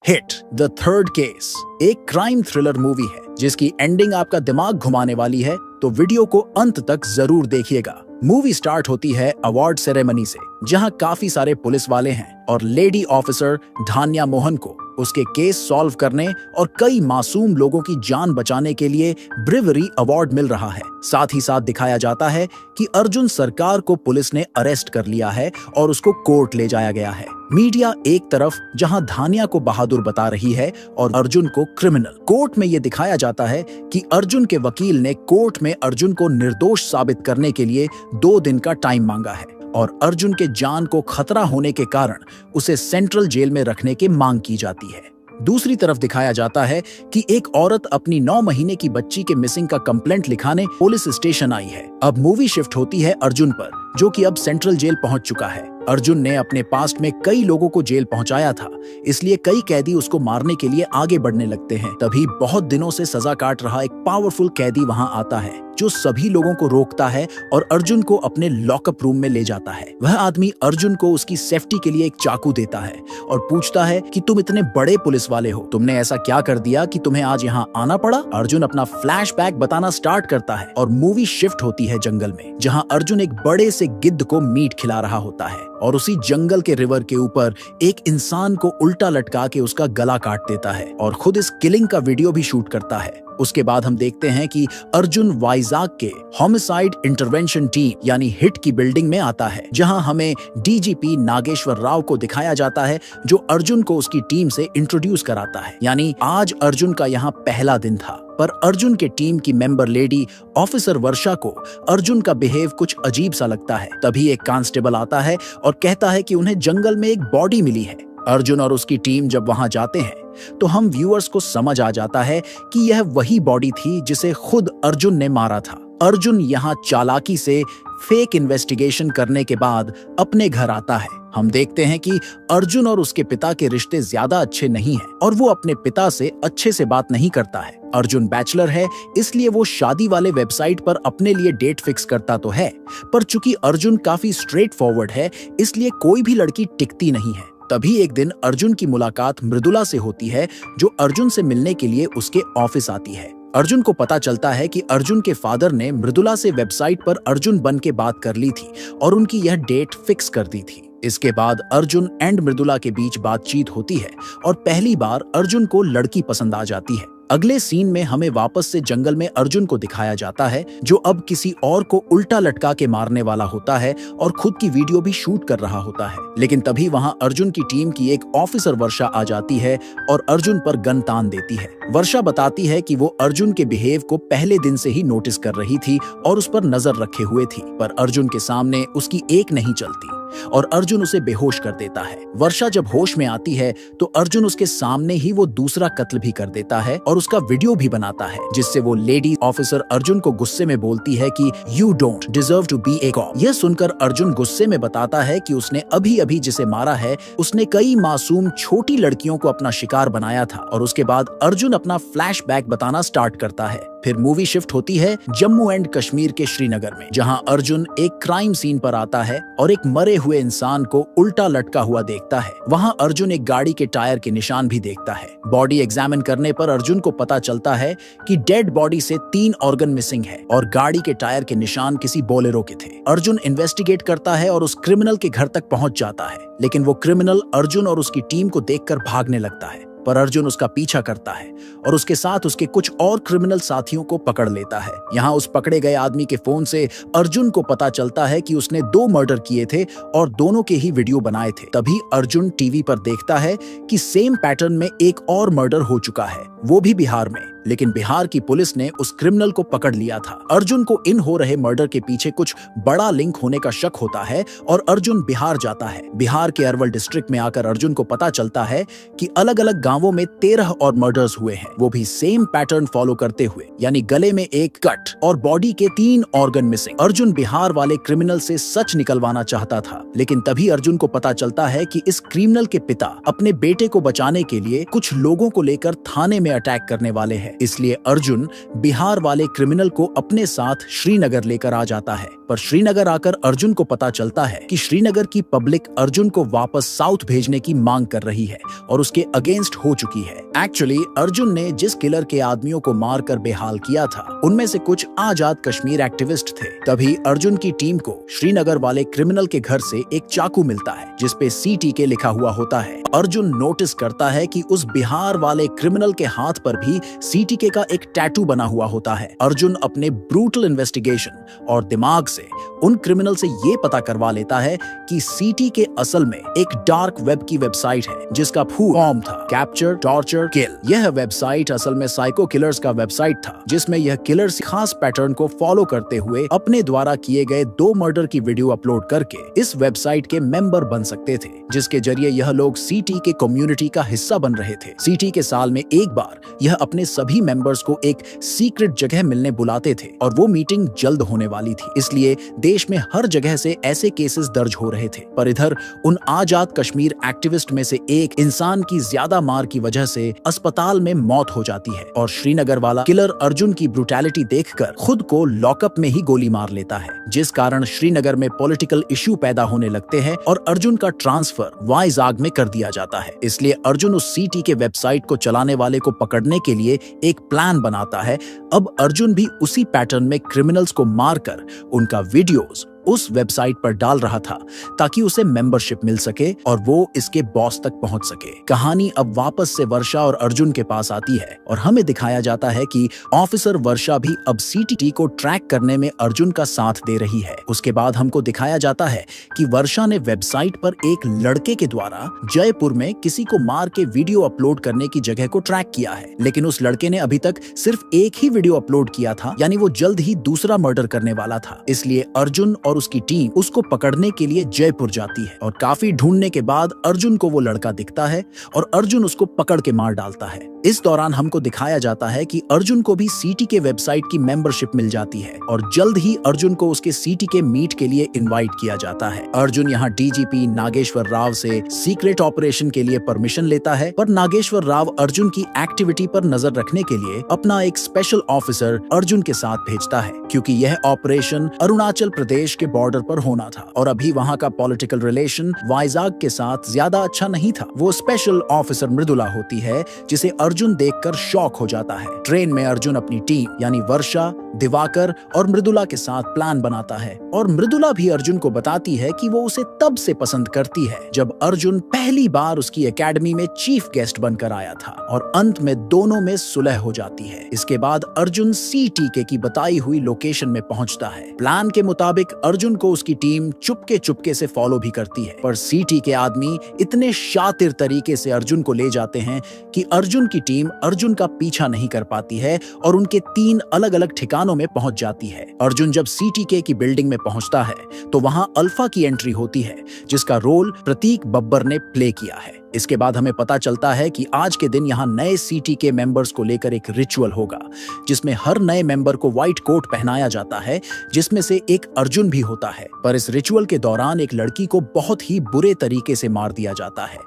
Hit the third case एक crime thriller movie है जिसकी एंडिंग आपका दिमाग घुमाने वाली है, तो वीडियो को अंत तक जरूर देखिएगा। मूवी स्टार्ट होती है अवार्ड सेरेमनी से, जहां काफी सारे पुलिस वाले हैं और लेडी ऑफिसर धान्या मोहन को उसके केस सॉल्व करने और कई मासूम लोगों की जान बचाने के लिए ब्रेवरी अवार्ड मिल रहा है। साथ ही साथ दिखाया जाता है कि अर्जुन सरकार को पुलिस ने अरेस्ट कर लिया है और उसको कोर्ट ले जाया गया है। मीडिया एक तरफ जहां धान्या को बहादुर बता रही है और अर्जुन को क्रिमिनल। कोर्ट में यह दिखाया जाता है कि अर्जुन के वकील ने कोर्ट में अर्जुन को निर्दोष साबित करने के लिए 2 दिन का टाइम मांगा है और अर्जुन के जान को खतरा होने के कारण उसे सेंट्रल जेल में रखने की मांग की जाती है। दूसरी तरफ दिखाया जाता है कि एक औरत अपनी 9 महीने की बच्ची के मिसिंग का कंप्लेंट लिखाने पुलिस स्टेशन आई है। अब मूवी शिफ्ट होती है अर्जुन पर, जो कि अब सेंट्रल जेल पहुंच चुका है। अर्जुन ने अपने पास्ट में कई लोगों को जेल पहुंचाया था, इसलिए कई कैदी उसको मारने के लिए आगे बढ़ने लगते हैं। तभी बहुत दिनों से सजा काट रहा एक पावरफुल कैदी वहां आता है, जो सभी लोगों को रोकता है और अर्जुन को अपने लॉकअप रूम में ले जाता है। वह आदमी अर्जुन को उसकी सेफ्टी के लिए एक चाकू देता है और पूछता है कि तुम इतने बड़े पुलिस वाले हो, तुमने ऐसा क्या कर दिया कि तुम्हें आज यहाँ आना पड़ा। अर्जुन अपना फ्लैशबैक बताना स्टार्ट करता है और मूवी शिफ्ट होती है जंगल में, जहाँ अर्जुन एक बड़े से गिद्ध को मीट खिला रहा होता है और उसी जंगल के रिवर के ऊपर एक इंसान को उल्टा लटका के उसका गला काट देता है और खुद इस किलिंग का वीडियो भी शूट करता है। उसके बाद हम देखते हैं कि अर्जुन वाइजाग के होमिसाइड इंटरवेंशन टीम यानी हिट की बिल्डिंग में आता है, जहां हमें डीजीपी नागेश्वर राव को दिखाया जाता है, जो अर्जुन को उसकी टीम से इंट्रोड्यूस कराता है। यानी आज अर्जुन का यहाँ पहला दिन था, पर अर्जुन के टीम की मेंबर लेडी ऑफिसर वर्षा को अर्जुन का बिहेव कुछ अजीब सा लगता है। तभी एक कांस्टेबल आता है और कहता है कि उन्हें जंगल में एक बॉडी मिली है। अर्जुन और उसकी टीम जब वहां जाते हैं तो हम व्यूअर्स को समझ आ जाता है कि यह वही बॉडी थी जिसे खुद अर्जुन ने मारा था। अर्जुन यहाँ चालाकी से फेक इन्वेस्टिगेशन करने के बाद अपने घर आता है। हम देखते हैं कि अर्जुन और उसके पिता के रिश्ते ज्यादा अच्छे नहीं हैं और वो अपने पिता से अच्छे से बात नहीं करता है। अर्जुन बैचलर है, इसलिए वो शादी वाले वेबसाइट पर अपने लिए डेट फिक्स करता तो है, पर चूंकि अर्जुन काफी स्ट्रेट फॉरवर्ड है, इसलिए कोई भी लड़की टिकती नहीं है। तभी एक दिन अर्जुन की मुलाकात मृदुला से होती है, जो अर्जुन से मिलने के लिए उसके ऑफिस आती है। अर्जुन को पता चलता है कि अर्जुन के फादर ने मृदुला से वेबसाइट पर अर्जुन बन के बात कर ली थी और उनकी यह डेट फिक्स कर दी थी। इसके बाद अर्जुन एंड मृदुला के बीच बातचीत होती है और पहली बार अर्जुन को लड़की पसंद आ जाती है। अगले सीन में हमें वापस से जंगल में अर्जुन को दिखाया जाता है, जो अब किसी और को उल्टा लटका के मारने वाला होता है और खुद की वीडियो भी शूट कर रहा होता है। लेकिन तभी वहां अर्जुन की टीम की एक ऑफिसर वर्षा आ जाती है और अर्जुन पर गन तान देती है। वर्षा बताती है कि वो अर्जुन के बिहेव को पहले दिन से ही नोटिस कर रही थी और उस पर नजर रखे हुए थी, पर अर्जुन के सामने उसकी एक नहीं चलती और अर्जुन उसे बेहोश कर देता है। वर्षा जब होश में आती है तो अर्जुन उसके सामने ही वो दूसरा कत्ल भी कर देता है और उसका वीडियो भी बनाता है, जिससे वो लेडी ऑफिसर अर्जुन को गुस्से में बोलती है कि you don't deserve to be a cop. यह सुनकर अर्जुन गुस्से में बताता है कि उसने अभी अभी जिसे मारा है, उसने कई मासूम छोटी लड़कियों को अपना शिकार बनाया था। और उसके बाद अर्जुन अपना फ्लैशबैक बताना स्टार्ट करता है। फिर मूवी शिफ्ट होती है जम्मू एंड कश्मीर के श्रीनगर में, जहां अर्जुन एक क्राइम सीन पर आता है और एक मरे हुए इंसान को उल्टा लटका हुआ देखता है। वहां अर्जुन एक गाड़ी के टायर के निशान भी देखता है। बॉडी एग्जामिन करने पर अर्जुन को पता चलता है कि डेड बॉडी से 3 ऑर्गन मिसिंग है और गाड़ी के टायर के निशान किसी बोलेरो के थे। अर्जुन इन्वेस्टिगेट करता है और उस क्रिमिनल के घर तक पहुंच जाता है, लेकिन वो क्रिमिनल अर्जुन और उसकी टीम को देखकर भागने लगता है, पर अर्जुन उसका पीछा करता है और उसके साथ उसके कुछ और क्रिमिनल साथियों को पकड़ लेता है। यहाँ उस पकड़े गए आदमी के फोन से अर्जुन को पता चलता है कि उसने 2 मर्डर किए थे और दोनों के ही वीडियो बनाए थे। तभी अर्जुन टीवी पर देखता है कि सेम पैटर्न में एक और मर्डर हो चुका है, वो भी बिहार में, लेकिन बिहार की पुलिस ने उस क्रिमिनल को पकड़ लिया था। अर्जुन को इन हो रहे मर्डर के पीछे कुछ बड़ा लिंक होने का शक होता है और अर्जुन बिहार जाता है। बिहार के अरवल डिस्ट्रिक्ट में आकर अर्जुन को पता चलता है कि अलग अलग गांवों में 13 और मर्डर्स हुए हैं, वो भी सेम पैटर्न फॉलो करते हुए, यानी गले में एक कट और बॉडी के 3 ऑर्गन मिसिंग। अर्जुन बिहार वाले क्रिमिनल से सच निकलवाना चाहता था, लेकिन तभी अर्जुन को पता चलता है कि इस क्रिमिनल के पिता अपने बेटे को बचाने के लिए कुछ लोगों को लेकर थाने में अटैक करने वाले हैं है। इसलिए अर्जुन बिहार वाले क्रिमिनल को अपने साथ श्रीनगर लेकर आ जाता है। पर श्रीनगर आकर अर्जुन को पता चलता है कि श्रीनगर की पब्लिक अर्जुन को वापस साउथ भेजने की मांग कर रही है और उसके अगेंस्ट हो चुकी है। एक्चुअली अर्जुन ने जिस किलर के आदमियों को मारकर बेहाल किया था उनमें से कुछ आजाद कश्मीर एक्टिविस्ट थे। तभी अर्जुन की टीम को श्रीनगर वाले क्रिमिनल के घर से एक चाकू मिलता है जिसपे CTK लिखा हुआ होता है। अर्जुन नोटिस करता है कि उस बिहार वाले क्रिमिनल के हाथ पर भी CTK का एक टैटू बना हुआ होता है। अर्जुन अपने ब्रूटल इन्वेस्टिगेशन और दिमाग से उन क्रिमिनल से ये पता करवा लेता है कि CTK असल में एक डार्क वेब की वेबसाइट है जिसका फुल फॉर्म था कैप्चर टॉर्चर किल। यह वेबसाइट असल में साइको किलर्स का वेबसाइट था जिसमें यह किलर्स खास पैटर्न को फॉलो करते हुए अपने द्वारा किए गए 2 मर्डर की वीडियो अपलोड करके इस वेबसाइट के मेंबर बन सकते थे, जिसके जरिए यह लोग CTK कम्युनिटी का हिस्सा बन रहे थे। CTK साल में एक बार यह अपने सभी मेंबर्स को एक सीक्रेट जगह मिलने बुलाते थे और वो मीटिंग जल्द होने वाली थी, इसलिए देश में हर जगह से ऐसे केसेस दर्ज हो रहे थे। पर इधर उन आजाद कश्मीर एक्टिविस्ट में से एक इंसान की ज्यादा मार की वजह से अस्पताल में मौत हो जाती है और श्रीनगर वाला किलर अर्जुन की ब्रुटैलिटी देखकर खुद को लॉकअप में ही गोली मार लेता है, जिस कारण श्रीनगर में पॉलिटिकल इश्यू पैदा होने लगते हैं और अर्जुन का ट्रांसफर वाइजाग में कर दिया जाता है। इसलिए अर्जुन उस CTK वेबसाइट को चलाने वाले को पकड़ने के लिए एक प्लान बनाता है। अब अर्जुन भी उसी पैटर्न में क्रिमिनल्स को मारकर उनका वीडियोस उस वेबसाइट पर डाल रहा था ताकि उसे मेंबरशिप मिल सके और वो इसके बॉस तक पहुंच सके। कहानी अब वापस से वर्षा और अर्जुन के पास आती है और हमें दिखाया जाता है कि ऑफिसर वर्षा भी अब CTK को ट्रैक करने में अर्जुन का साथ दे रही है। उसके बाद हमको दिखाया जाता है कि वर्षा ने वेबसाइट पर एक लड़के के द्वारा जयपुर में किसी को मार के वीडियो अपलोड करने की जगह को ट्रैक किया है, लेकिन उस लड़के ने अभी तक सिर्फ एक ही वीडियो अपलोड किया था, यानी वो जल्द ही दूसरा मर्डर करने वाला था। इसलिए अर्जुन और उसकी टीम उसको पकड़ने के लिए जयपुर जाती है और काफी ढूंढने के बाद अर्जुन को वो लड़का दिखता है और अर्जुन उसको पकड़ के मार डालता है। इस दौरान हमको दिखाया जाता है कि अर्जुन को भी CTK वेबसाइट की मेंबरशिप मिल जाती है और जल्द ही अर्जुन को उसके CTK मीट के लिए इनवाइट किया जाता है। अर्जुन यहाँ DGP नागेश्वर राव से सीक्रेट ऑपरेशन के लिए परमिशन लेता है, पर नागेश्वर राव अर्जुन की एक्टिविटी पर नजर रखने के लिए अपना एक स्पेशल ऑफिसर अर्जुन के साथ भेजता है, क्योंकि यह ऑपरेशन अरुणाचल प्रदेश के बॉर्डर पर होना था और अभी वहाँ का पॉलिटिकल रिलेशन वाइजाग के साथ ज्यादा अच्छा नहीं था। वो स्पेशल ऑफिसर मृदुला होती है जिसे अर्जुन देखकर शॉक हो जाता है। ट्रेन में अर्जुन अपनी टीम यानी वर्षा, दिवाकर और मृदुला के साथ प्लान बनाता है और मृदुला भी अर्जुन को बताती है कि वो उसे तब से पसंद करती है जब अर्जुन पहली बार उसकी एकेडमी में चीफ गेस्ट बनकर आया था और अंत में दोनों में सुलह हो जाती है। इसके बाद अर्जुन CTK की बताई हुई लोकेशन में पहुंचता है। प्लान के मुताबिक अर्जुन को उसकी टीम चुपके चुपके से फॉलो भी करती है, पर CTK आदमी इतने शातिर तरीके से अर्जुन को ले जाते हैं कि अर्जुन की टीम अर्जुन का पीछा नहीं कर पाती है और उनके 3 अलग अलग ठिकानों में पहुंच जाती है। अर्जुन जब CTK की बिल्डिंग में पहुंचता है तो वहां अल्फा की एंट्री होती है जिसका रोल प्रतीक बब्बर ने प्ले किया है। इसके बाद हमें पता चलता है कि आज के दिन यहाँ नए CTK मेंबर्स को लेकर एक रिचुअल होगा जिसमें हर नए मेंबर को व्हाइट कोट पहनाया जाता है, जिसमें से एक अर्जुन भी होता है। पर इस रिचुअल के दौरान एक लड़की को बहुत ही बुरे तरीके से मार दिया जाता है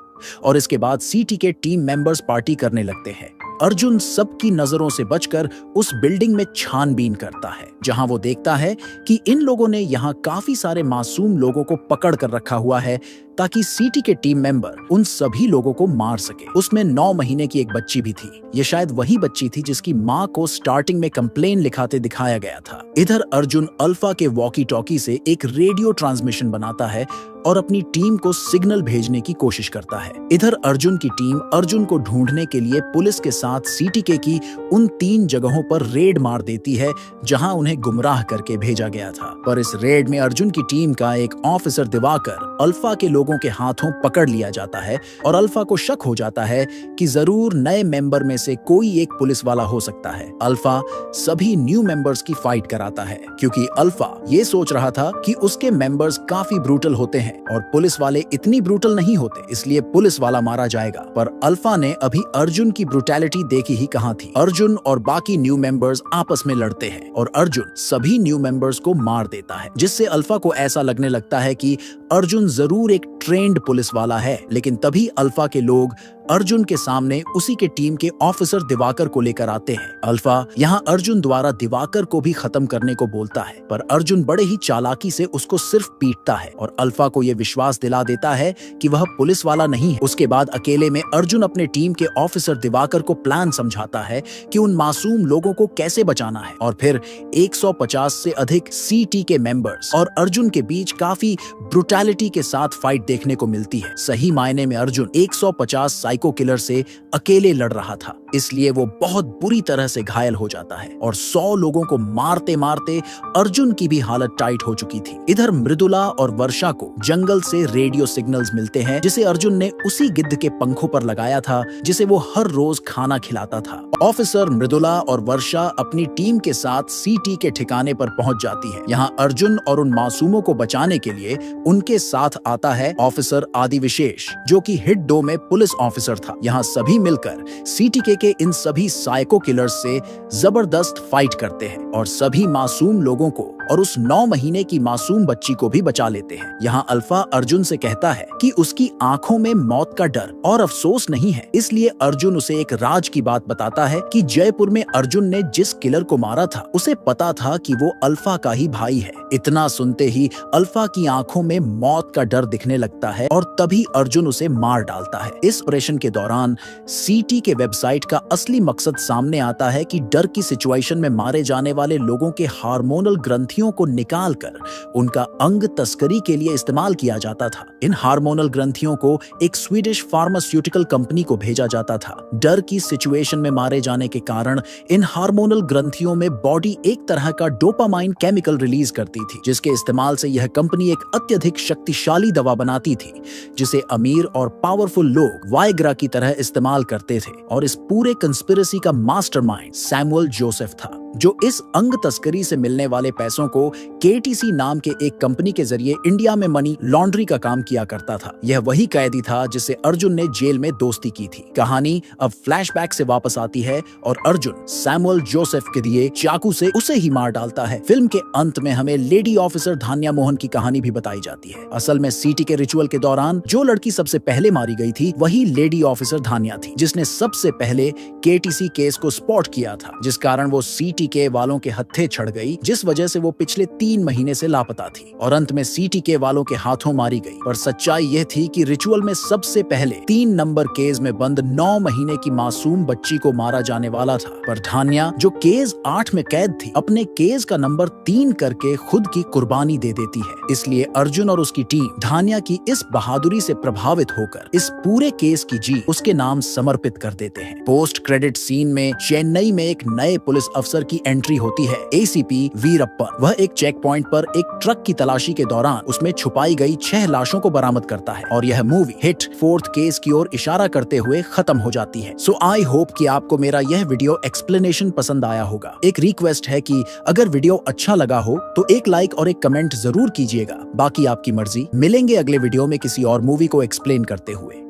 और इसके बाद CTK टीम मेंबर्स पार्टी करने लगते हैं। अर्जुन सबकी नजरों से बचकर उस बिल्डिंग में छानबीन करता है जहां वो देखता है कि इन लोगों ने यहाँ काफी सारे मासूम लोगों को पकड़ कर रखा हुआ है ताकि CTK टीम मेंबर उन सभी लोगों को मार सके। उसमें 9 महीने की एक बच्ची भी थी। ये शायद वही बच्ची थी जिसकी माँ को स्टार्टिंग में कंप्लेन लिखाते दिखाया गया था। इधर अर्जुन अल्फा के वॉकी टॉकी से एक रेडियो ट्रांसमिशन बनाता है और अपनी टीम को सिग्नल भेजने की कोशिश करता है। इधर अर्जुन की टीम अर्जुन को ढूंढने के लिए पुलिस के साथ CTK की उन 3 जगहों पर रेड मार देती है जहां उन्हें गुमराह करके भेजा गया था। पर इस रेड में अर्जुन की टीम का एक ऑफिसर दिवाकर अल्फा के लोगों के हाथों पकड़ लिया जाता है और अल्फा को शक हो जाता है कि जरूर नए मेंबर में से कोई एक पुलिस वाला हो सकता है। अल्फा सभी न्यू मेंबर्स की फाइट कराता है क्योंकि अल्फा ये सोच रहा था कि उसके मेंबर्स काफी ब्रूटल होते हैं और पुलिस वाले इतनी ब्रूटल नहीं होते, इसलिए पुलिस वाला मारा जाएगा। पर अल्फा ने अभी अर्जुन की ब्रूटैलिटी देखी ही कहां थी। अर्जुन और बाकी न्यू मेंबर्स आपस में लड़ते हैं और अर्जुन सभी न्यू मेंबर्स को मार देता है, जिससे अल्फा को ऐसा लगने लगता है कि अर्जुन जरूर एक ट्रेंड पुलिस वाला है। लेकिन तभी अल्फा के लोग अर्जुन के सामने उसी के टीम के ऑफिसर दिवाकर को लेकर आते हैं। अल्फा यहाँ अर्जुन द्वारा दिवाकर को भी खत्म करने को बोलता है, पर अर्जुन बड़े ही चालाकी से उसको सिर्फ पीटता है और अल्फा को यह विश्वास दिला देता है कि वह पुलिस वाला नहीं है। उसके बाद अकेले में अर्जुन अपने टीम के ऑफिसर दिवाकर को प्लान समझाता है कि उन मासूम लोगों को कैसे बचाना है और फिर 150 से अधिक सीटी के मेंबर्स और अर्जुन के बीच काफी ब्रुटैलिटी के साथ फाइट देखने को मिलती है। सही मायने में अर्जुन 150 साइको किलर से अकेले लड़ रहा था, इसलिए वो बहुत बुरी तरह से घायल हो जाता है और 100 लोगों को मारते मारते अर्जुन की भी हालत टाइट हो चुकी थी। इधर मृदुला और वर्षा को जंगल से रेडियो सिग्नल्स मिलते हैं, जिसे अर्जुन ने उसी गिद्ध के पंखों पर लगाया था जिसे वो हर रोज खाना खिलाता था। ऑफिसर मृदुला और वर्षा अपनी टीम के साथ सीटी के ठिकाने पर पहुंच जाती है। यहाँ अर्जुन और उन मासूमों को बचाने के लिए उनके साथ आता है ऑफिसर आदि विशेष, जो कि हिट 2 में पुलिस ऑफिसर था। यहाँ सभी मिलकर सीटीके के इन सभी साइको किलर्स से जबरदस्त फाइट करते हैं और सभी मासूम लोगों को और उस 9 महीने की मासूम बच्ची को भी बचा लेते हैं। यहाँ अल्फा अर्जुन से कहता है कि उसकी आंखों में मौत का डर और अफसोस नहीं है, इसलिए अर्जुन उसे एक राज की बात बताता है कि जयपुर में अर्जुन ने जिस किलर को मारा था उसे पता था कि वो अल्फा का ही भाई है। इतना सुनते ही अल्फा की आंखों में मौत का डर दिखने लगता है और तभी अर्जुन उसे मार डालता है। इस ऑपरेशन के दौरान सीटी के वेबसाइट का असली मकसद सामने आता है कि डर की सिचुएशन में मारे जाने वाले लोगों के हार्मोनल ग्रंथियों को निकालकर उनका अंग तस्करी के लिए इस्तेमाल किया जाता था। इन हार्मोनल ग्रंथियों को एक स्वीडिश फार्मास्यूटिकल कंपनी को भेजा जाता था। डर की सिचुएशन में मारे जाने के कारण इन हार्मोनल ग्रंथियों में बॉडी एक तरह का डोपामाइन केमिकल रिलीज करती थी, जिसके इस्तेमाल से यह कंपनी एक अत्यधिक शक्तिशाली दवा बनाती थी जिसे अमीर और पावरफुल लोग वायग्रा की तरह इस्तेमाल करते थे। और इस पूरे कंस्पिरेसी का मास्टरमाइंड सैमुअल जोसेफ था, जो इस अंग तस्करी से मिलने वाले पैसों को केटीसी नाम के एक कंपनी के जरिए इंडिया में मनी लॉन्ड्री का काम किया करता था। यह वही कैदी था जिसे अर्जुन ने जेल में दोस्ती की थी। कहानी अब फ्लैशबैक से वापस आती है और अर्जुन सैमुअल जोसेफ के दिए चाकू से उसे ही मार डालता है। फिल्म के अंत में हमें लेडी ऑफिसर धान्या मोहन की कहानी भी बताई जाती है। असल में सीटी के रिचुअल के दौरान जो लड़की सबसे पहले मारी गई थी वही लेडी ऑफिसर धान्या थी, जिसने सबसे पहले केटीसी केस को स्पॉट किया था, जिस कारण वो सीटी के वालों के हत्थे चढ़ गई, जिस वजह से वो पिछले 3 महीने से लापता थी और अंत में सीटी के वालों के हाथों मारी गई। पर सच्चाई यह थी कि रिचुअल में सबसे पहले 3 नंबर केस में बंद 9 महीने की मासूम बच्ची को मारा जाने वाला था। पर धान्या, जो केस 8 में कैद थी, अपने केस का नंबर 3 करके खुद की कुर्बानी दे देती है। इसलिए अर्जुन और उसकी टीम धान्या की इस बहादुरी से प्रभावित होकर इस पूरे केस की जीत उसके नाम समर्पित कर देते हैं। पोस्ट क्रेडिट सीन में चेन्नई में एक नए पुलिस अफसर की एंट्री होती है, एसीपी वीरप्पन। वह एक चेक पॉइंट पर एक ट्रक की तलाशी के दौरान उसमें छुपाई गई 6 लाशों को बरामद करता है और यह मूवी हिट 4th केस की ओर इशारा करते हुए खत्म हो जाती है। सो आई होप कि आपको मेरा यह वीडियो एक्सप्लेनेशन पसंद आया होगा। एक रिक्वेस्ट है कि अगर वीडियो अच्छा लगा हो तो एक लाइक और एक कमेंट जरूर कीजिएगा। बाकी आपकी मर्जी। मिलेंगे अगले वीडियो में किसी और मूवी को एक्सप्लेन करते हुए।